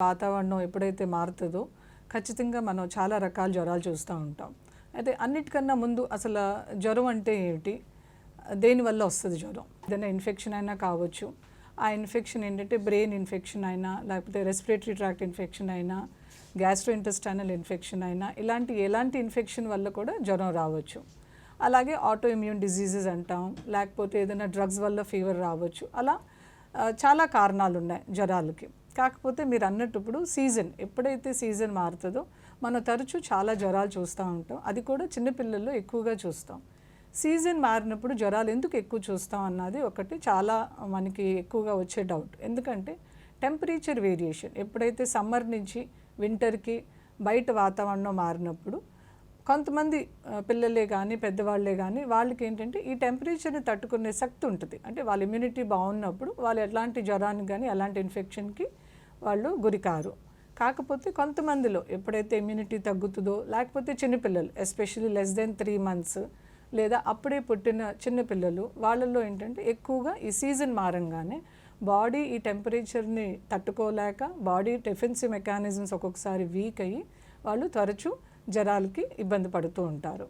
వాతావరణం ఎప్పుడైతే మారుతుందో ఖచ్చితంగా మనం చాలా రకాల జ్వరాలు చూస్తూ ఉంటాం. అయితే అన్నిటికన్నా ముందు అసలు జ్వరం అంటే ఏమిటి, దేనివల్ల వస్తుంది జ్వరం? ఏదైనా ఇన్ఫెక్షన్ అయినా కావచ్చు. ఆ ఇన్ఫెక్షన్ ఏంటంటే బ్రెయిన్ ఇన్ఫెక్షన్ అయినా, లేకపోతే రెస్పిరేటరీ ట్రాక్ట్ ఇన్ఫెక్షన్ అయినా, గ్యాస్ట్రోఇంటెస్టైనల్ ఇన్ఫెక్షన్ అయినా, ఎలాంటి ఇన్ఫెక్షన్ వల్ల కూడా జ్వరం రావచ్చు. అలాగే ఆటో ఇమ్యూన్ డిజీజెస్ అంటాం, లేకపోతే ఏదైనా డ్రగ్స్ వల్ల ఫీవర్ రావచ్చు. అలా చాలా కారణాలు ఉన్నాయి జ్వరాలకి. కాకపోతే మీరు అన్నట్టు ఇప్పుడు ఎప్పుడైతే సీజన్ మారుతుందో మనం తరచూ చాలా జ్వరాలు చూస్తూ ఉంటాం. అది కూడా చిన్నపిల్లల్లో ఎక్కువగా చూస్తాం. సీజన్ మారినప్పుడు జ్వరాలు ఎందుకు ఎక్కువ చూస్తాం అన్నది ఒకటి చాలా మనకి ఎక్కువగా వచ్చే డౌట్. ఎందుకంటే టెంపరేచర్ వేరియేషన్ ఎప్పుడైతే సమ్మర్ నుంచి వింటర్కి బయట వాతావరణం మారినప్పుడు కొంతమంది పిల్లలే కానీ పెద్దవాళ్ళే కానీ వాళ్ళకి ఏంటంటే ఈ టెంపరేచర్ని తట్టుకునే శక్తి ఉంటుంది. అంటే వాళ్ళ ఇమ్యూనిటీ బాగున్నప్పుడు వాళ్ళు ఎలాంటి జ్వరానికి కానీ ఎలాంటి ఇన్ఫెక్షన్కి వాళ్ళు గురికారు. కాకపోతే కొంతమందిలో ఎప్పుడైతే ఇమ్యూనిటీ తగ్గుతుందో, లేకపోతే చిన్నపిల్లలు ఎస్పెషల్లీ లెస్ దెన్ 3 months లేదా అప్పుడే పుట్టిన చిన్నపిల్లలు వాళ్ళల్లో ఏంటంటే ఎక్కువగా ఈ సీజన్ మారంగానే బాడీ ఈ టెంపరేచర్ని తట్టుకోలేక బాడీ డిఫెన్సివ్ మెకానిజమ్స్ ఒక్కొక్కసారి వీక్ అయ్యి వాళ్ళు తరచూ జ్వరాలకి ఇబ్బంది పడుతూ ఉంటారు.